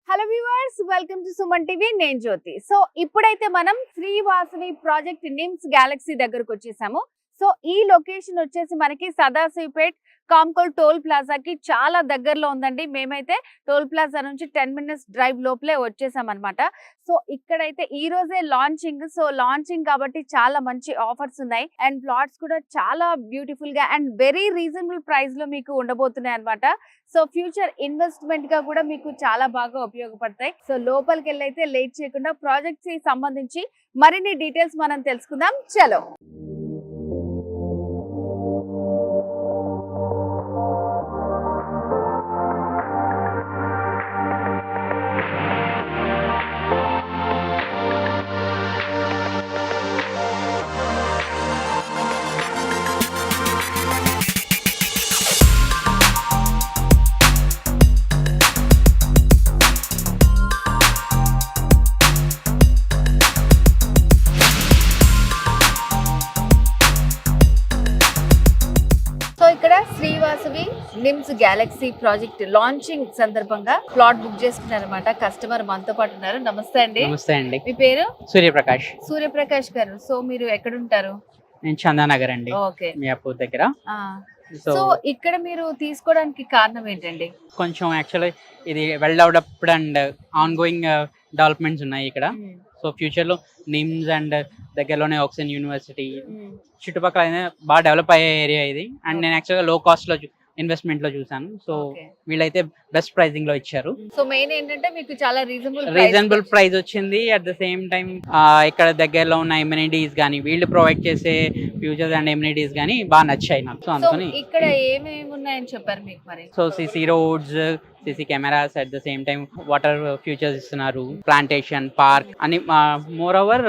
Hello viewers, welcome to Suman TV. నేను జ్యోతి. So ఇప్పుడైతే మనం శ్రీవాసవి ప్రాజెక్ట్ నిమ్స్ గ్యాలక్సీ దగ్గరకు వచ్చేసాము. సో ఈ లొకేషన్ వచ్చేసి మనకి సదాశివపేట్ కామ్కోల్ టోల్ ప్లాజాకి చాలా దగ్గరలో ఉందండి. మేమైతే టోల్ ప్లాజా నుంచి 10 minutes డ్రైవ్ లోపలే వచ్చేసాం అనమాట. సో ఇక్కడైతే ఈ రోజే లాంచింగ్. సో లాంచింగ్ కాబట్టి చాలా మంచి ఆఫర్స్ ఉన్నాయి అండ్ ప్లాట్స్ కూడా చాలా బ్యూటిఫుల్ గా అండ్ వెరీ రీజనబుల్ ప్రైస్ లో మీకు ఉండబోతున్నాయి అనమాట. సో ఫ్యూచర్ ఇన్వెస్ట్మెంట్ గా కూడా మీకు చాలా బాగా ఉపయోగపడతాయి. సో లోపలికి వెళ్ళైతే లేట్ చేయకుండా ప్రాజెక్ట్స్ కి సంబంధించి మరిన్ని డీటెయిల్స్ మనం తెలుసుకుందాం. చలో. ఇక్కడ Sri Vasavi NIMS Galaxy project launching సందర్భంగా ప్లాట్ బుక్ చేసుకున్నారనమాట. కస్టమర్ మనతో పాటు ఉన్నారు. నమస్తే అండి. నమస్తే అండి. మీ పేరు? సూర్యప్రకాష్. సూర్యప్రకాష్ గారు. సో మీరు ఎక్కడ ఉంటారు? నేను చందానగర్ అండి, ఓకే, మియాపూర్ దగ్గర. సో ఇక్కడ మీరు తీసుకోవడానికి కారణం ఏంటండి? కొంచెం యాక్చువల్లీ ఇది well developed and on going developments ఉన్నాయి ఇక్కడ. సో ఫ్యూచర్ లో నిమ్స్ అండ్ దగ్గరలోనే ఆక్సిజన్ యూనివర్సిటీ చుట్టుపక్కల బాగా డెవలప్ అయ్యే ఏరియా ఇది. అండ్ నేను యాక్చువల్గా లో కాస్ట్ లో ఇన్వెస్ట్మెంట్ లో చూసాను. సో వీళ్ళైతే బెస్ట్ ప్రైజింగ్ లో ఇచ్చారు. సో మెయిన్ ఏంటంటే మీకు చాలా రీజనబుల్ ప్రైస్ వచ్చింది. అట్ ద సేమ్ టైం ఇక్కడ దగ్గరలో ఉన్న ఎమ్యూనిటీస్ కానీ వీళ్ళు ప్రొవైడ్ చేసే ఫ్యూచర్స్ అండ్ ఎమ్యూనిటీస్ కానీ బాగా నచ్చాయి నాకు. సో అందుకని ఇక్కడ ఏమేమి ఉన్నాయని చెప్పారు మీకు మరి? So CC roads, CC cameras, at the same time water futures ఇస్తున్నారు, ప్లాంటేషన్, పార్క్ అని. మోర్ ఓవర్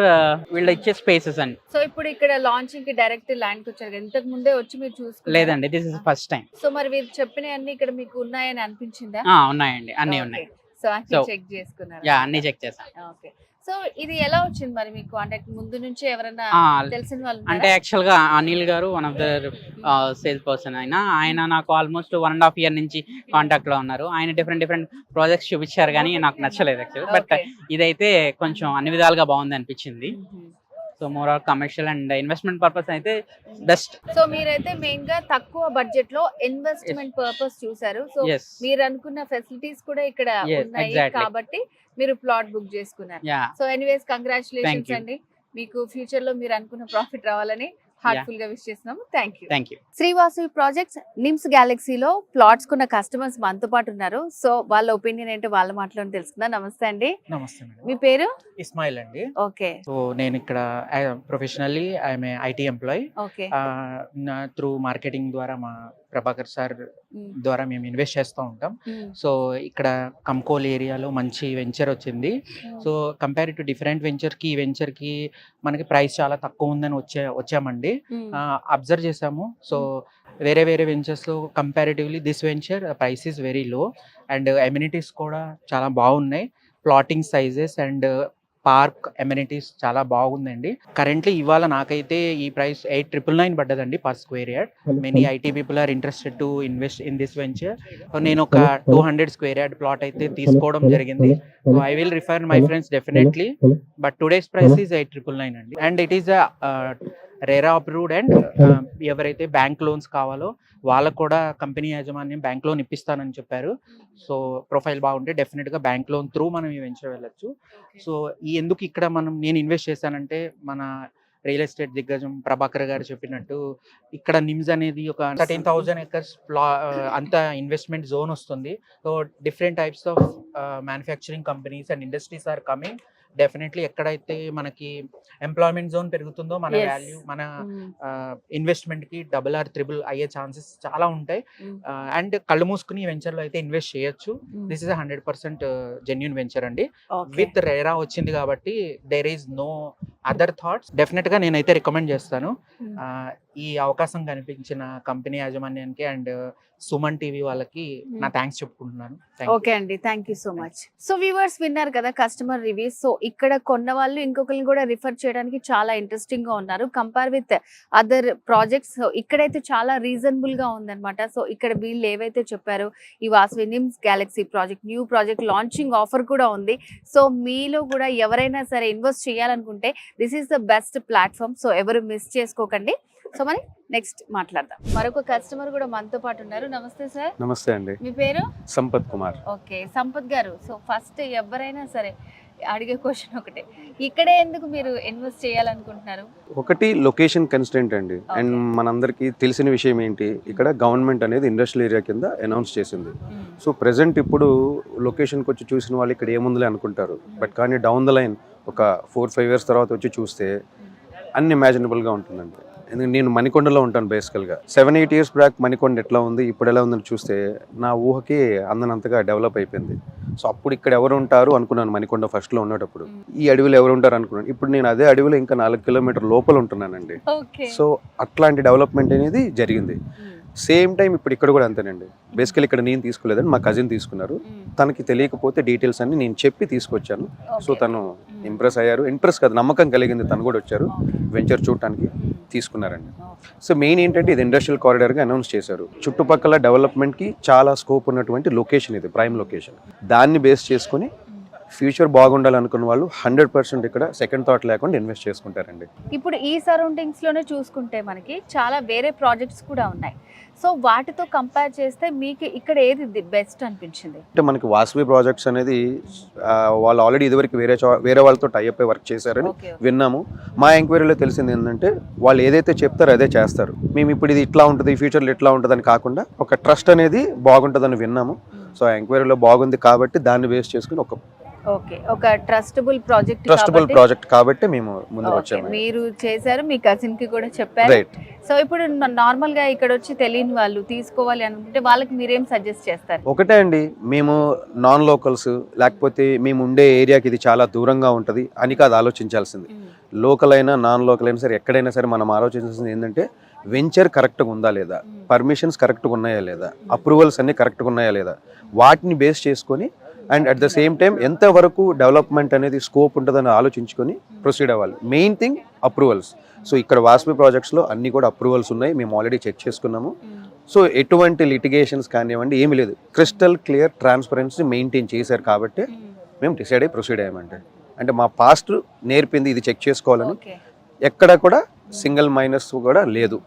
వీళ్ళు ఇచ్చే స్పేసెస్ అని. సో ఇప్పుడు ఇక్కడ లాంచింగ్ కి డైరెక్ట్ ల్యాండ్ కి వచ్చారు. ఇంతకు ముందే వచ్చి మీరు చూసుకున్నారా? లేదండి, this is first time. So మరి మీరు చెప్పిన అన్ని ఇక్కడ మీకు ఉన్నాయని అనిపించిందా? ఉన్నాయండి, అన్ని ఉన్నాయి. సో అన్ని చెక్ చేసుకున్నారు? అన్ని చెక్ చేశాను. ఓకే. సో ఇది ఎలా వచ్చింది మరి మీకు? అంటే ముందు నుంచి ఎవరైనా తెలిసిన వాళ్ళు? అంటే యాక్చువల్ గా అనిల్ గారు one of the sales person. ఆయన నాకు ఆల్మోస్ట్ 1.5 year నుంచి కాంటాక్ట్ లో ఉన్నారు. ఆయన డిఫరెంట్ ప్రాజెక్ట్స్ చూపించారు కానీ నాకు నచ్చలేదు యాక్చువల్. బట్ ఇదైతే కొంచెం అన్ని విధాలుగా బాగుంది అనిపించింది. So more or commercial and investment purpose అయితే బెస్ట్. సో మీరైతే మెయిన్ గా తక్కువ బడ్జెట్ లో ఇన్వెస్ట్మెంట్ పర్పస్ చూసారు. సో మీరు అనుకున్న ఫెసిలిటీస్ కూడా ఇక్కడ ఉన్నాయి కాబట్టి మీరు ప్లాట్ బుక్ చేసుకున్నారు. సో ఎనీవేస్ కంగ్రాచులేషన్స్ అండి. మీకు ఫ్యూచర్ లో మీరు అనుకున్న ప్రాఫిట్ రావాలని హార్ట్ఫుల్ గా విష్ చేస్తున్నాము. Thank you. Srivasavi projects Nims గ్యాలక్సీలో ప్లాట్స్ కున్న కస్టమర్స్ మనతో పాటు ఉన్నారు. సో వాళ్ళ ఒపీనియన్ ఏంటో వాళ్ళ మాటలో తెలుసుకుందాం. నమస్తే అండి. నమస్తే మేడం. మీ పేరు? ఇస్మాయిల్ అండి. ఓకే. సో నేను ఇక్కడ professionally I'm IT employee. Okay. Through marketing ద్వారా మా ప్రభాకర్ సార్ ద్వారా మేము ఇన్వెస్ట్ చేస్తూ ఉంటాం. సో ఇక్కడ కంకోల్ ఏరియాలో మంచి వెంచర్ వచ్చింది. సో కంపేర్ టు డిఫరెంట్ వెంచర్కి ఈ వెంచర్కి మనకి ప్రైస్ చాలా తక్కువ ఉందని వచ్చామండి. అబ్జర్వ్ చేసాము. సో వేరే వెంచర్స్లో comparatively this venture price is very low and amenities కూడా చాలా బాగున్నాయి. Plotting sizes and park amenities చాలా బాగుందండి. కరెంట్లీ ఇవాళ నాకైతే ఈ ప్రైస్ 8,999 పడ్డదండి per square yard. Many IT people are interested to invest in this venture. నేను ఒక 200 స్క్వేర్ యార్డ్ ప్లాట్ అయితే తీసుకోవడం జరిగింది. I will refer my friends definitely. But today's price is 8,999 అండి. And it is RERA approved and ఎవరైతే bank loans కావాలో వాళ్ళకు కూడా కంపెనీ యాజమాన్యం బ్యాంక్ లోన్ ఇప్పిస్తానని చెప్పారు. సో ప్రొఫైల్ బాగుంటే డెఫినెట్గా బ్యాంక్ లోన్ త్రూ మనం ఈ వెంచర్ వెళ్ళొచ్చు. సో ఎందుకు ఇక్కడ నేను ఇన్వెస్ట్ చేశానంటే మన రియల్ ఎస్టేట్ దిగ్గజం ప్రభాకర్ గారు చెప్పినట్టు ఇక్కడ నిమ్స్ అనేది ఒక 13,000 acres అంత ఇన్వెస్ట్మెంట్ జోన్ వస్తుంది. So different types of manufacturing companies and industries are coming. Definitely ఎక్కడైతే మనకి ఎంప్లాయ్మెంట్ జోన్ పెరుగుతుందో మన వాల్యూ మన ఇన్వెస్ట్మెంట్ కి డబుల్ ఆర్ త్రిబుల్ అయ్యే ఛాన్సెస్ చాలా ఉంటాయి. అండ్ కళ్ళు మూసుకుని వెంచర్ లో అయితే ఇన్వెస్ట్ చేయొచ్చు. దిస్ ఇస్ 100% జెన్యూన్ వెంచర్ అండి. విత్ రేరా వచ్చింది కాబట్టి there is no other thoughts definite గా నేనైతే రికమెండ్ చేస్తాను. Hmm. ఈ అవకాశం కనిపించిన కంపెనీ యాజమాన్యానికి అండ్ సుమన్ టీవీ వాళ్ళకి నా థ్యాంక్స్ చెప్పుకుంటున్నాను. Thank you. ఓకే అండి, thank you so much. So viewers విన్నారు కదా కస్టమర్ రివ్యూస్. సో ఇక్కడ కొన్న వాళ్ళు ఇంకొకరిని కూడా రిఫర్ చేయడానికి చాలా ఇంట్రెస్టింగ్ గా ఉన్నారు compare with other projects. So ఇక్కడైతే చాలా రీజనబుల్ గా ఉందన్నమాట. సో ఇక్కడ వీళ్ళు ఏవైతే చెప్పారో ఈ Vasavi NIMS Galaxy project new project launching offer కూడా ఉంది. సో మీలో కూడా ఎవరైనా సరే ఇన్వెస్ట్ చేయాలనుకుంటే this is the best platform. So ఎవరు మిస్ చేసుకోకండి. సో మరి నెక్స్ట్ మాట్లాడదాం. మరొక కస్టమర్ కూడా మనతో పాటు ఉన్నారు. నమస్తే సార్. నమస్తే అండి, మీ పేరు? సంపత్ కుమార్. ఓకే సంపత్ గారు. సో ఫస్ట్ ఎవరైనా సరే అడిగే క్వశ్చన్ ఒకటే, ఇక్కడే ఎందుకు మీరు ఇన్వెస్ట్ చేయాలనుకుంటున్నారు? ఒకటి లొకేషన్ కన్స్టెంట్ అండి. అండ్ మనందరికీ తెలిసిన విషయం ఏంటి, ఇక్కడ గవర్నమెంట్ అనేది ఇండస్ట్రియల్ ఏరియా కింద అనౌన్స్ చేసింది. సో ప్రెసెంట్ ఇప్పుడు లొకేషన్కి వచ్చి చూసిన వాళ్ళు ఇక్కడ ఏముందిలే అనుకుంటారు. బట్ కానీ డౌన్ ద లైన్ ఒక 4-5 years తర్వాత వచ్చి చూస్తే అన్ఇమాజినబుల్గా ఉంటుందండి. ఎందుకంటే నేను మణికొండలో ఉంటాను బేసికల్గా. 7-8 years బ్యాక్ మణికొండ ఎట్లా ఉంది, ఇప్పుడు ఎలా ఉందని చూస్తే నా ఊహకి అందనంతగా డెవలప్ అయిపోయింది. సో అప్పుడు ఇక్కడ ఎవరు ఉంటారు అనుకున్నాను మణికొండ ఫస్ట్లో ఉన్నప్పుడు. ఈ అడవిలో ఎవరు ఉంటారు అనుకున్నాను. ఇప్పుడు నేను అదే అడవిలో ఇంకా 4 kilometers లోపల ఉంటున్నానండి. సో అట్లాంటి డెవలప్మెంట్ అనేది జరిగింది. సేమ్ టైం ఇప్పుడు ఇక్కడ కూడా అంతేనండి. బేసికల్ ఇక్కడ నేను తీసుకోలేదని మా కజిన్ తీసుకున్నారు. తనకి తెలియకపోతే డీటెయిల్స్ అన్ని నేను చెప్పి తీసుకొచ్చాను. సో తను ఇంప్రెస్ అయ్యారు. ఇంప్రెస్ కాదు, నమ్మకం కలిగింది. తను కూడా వచ్చారు వెంచర్ చూడటానికి, తీసుకున్నారండి. సో మెయిన్ ఏంటంటే ఇది ఇండస్ట్రియల్ కారిడార్గా అనౌన్స్ చేశారు. చుట్టుపక్కల డెవలప్మెంట్కి చాలా స్కోప్ ఉన్నటువంటి లొకేషన్ ఇది, ప్రైమ్ లొకేషన్. దాన్ని బేస్ చేసుకుని ఫ్యూచర్ బాగుండాలనుకున్న వాళ్ళు 100% ఇక్కడ సెకండ్ థాట్ లేకుండా ఇన్వెస్ట్ చేసుకుంటారండి. ఇప్పుడు ఈ సరౌండింగ్స్ లోనే చూసుకుంటే మనకి చాలా వేరే ప్రాజెక్ట్స్ కూడా ఉన్నాయి. సో వాటితో కంపేర్ చేస్తే మీకు ఇక్కడ ఏది బెస్ట్ అనిపించింది? అంటే మనకి వాసవి ప్రాజెక్ట్స్ అనేది వాళ్ళు ఆల్రెడీ ఇదివరకు వేరే వాళ్ళతో టైఅప్ అయి వర్క్ చేశారని విన్నాము. మా ఎంక్వైరీలో తెలిసింది ఏంటంటే వాళ్ళు ఏదైతే చెప్తారో అదే చేస్తారు. మేము ఇప్పుడు ఇది ఇట్లా ఉంటుంది, ఫ్యూచర్లో ఇట్లా ఉంటుందని కాకుండా ఒక ట్రస్ట్ అనేది బాగుంటుందని విన్నాము. సో ఆ ఎంక్వైరీలో బాగుంది కాబట్టి దాన్ని బేస్ చేసుకుని ఒక ట్రస్టబుల్ ప్రాజెక్ట్ కాబట్టి మేము ముందుకు వచ్చాము. మీరు చేశారు, మీ కజిన్ కి కూడా చెప్పారు. సో ఇప్పుడు నార్మల్ గా ఇక్కడ వచ్చి తెలియని వాళ్ళు తీసుకోవాలి అనుకుంటే వాళ్ళకి మీరేం సజెస్ట్ చేస్తారు? ఒకటే అండి, మేము నాన్ లోకల్స్ లేకపోతే మేము ఉండే ఏరియాకి ఇది చాలా దూరంగా ఉంటుంది అని కాదు ఆలోచించాల్సింది. లోకల్ అయినా నాన్ లోకల్ అయినా సరే ఎక్కడైనా సరే మనం ఆలోచించాల్సింది ఏంటంటే వెంచర్ కరెక్ట్గా ఉందా లేదా, పర్మిషన్స్ కరెక్ట్గా ఉన్నాయా లేదా, అప్రూవల్స్ అన్ని కరెక్ట్గా ఉన్నాయా లేదా, వాటిని బేస్ చేసుకొని and at the same time ఎంతవరకు డెవలప్మెంట్ అనేది స్కోప్ ఉంటుందని ఆలోచించుకొని ప్రొసీడ్ అవ్వాలి. Main thing approvals. సో ఇక్కడ వాసవి ప్రాజెక్ట్స్లో అన్ని కూడా అప్రూవల్స్ ఉన్నాయి, మేము ఆల్రెడీ చెక్ చేసుకున్నాము. సో ఎటువంటి లిటిగేషన్స్ కానివ్వండి ఏమీ లేదు. క్రిస్టల్ క్లియర్ ట్రాన్స్పరెన్సీ మెయింటైన్ చేశారు కాబట్టి మేము డిసైడ్ అయ్యి ప్రొసీడ్ అయ్యామంటే. అంటే మా పాస్ట్ నేర్పింది ఇది చెక్ చేసుకోవాలని, ఎక్కడ కూడా సింగిల్ మైనస్ కూడా లేదు.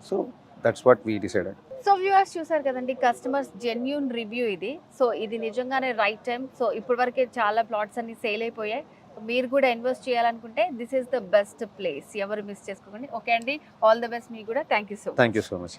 So that's what we decided. So viewers చూసారు కదండి, కస్టమర్స్ జెన్యూన్ రివ్యూ ఇది. సో ఇది నిజంగానే రైట్ టైం. సో ఇప్పటి వరకే చాలా ప్లాట్స్ అన్ని సేల్ అయిపోయాయి. మీరు కూడా ఇన్వెస్ట్ చేయాలనుకుంటే this is the best place. ఎవరు మిస్ చేసుకోకండి. ఓకే అండి, ఆల్ ద బెస్ట్ మీకు కూడా. Thank you so much.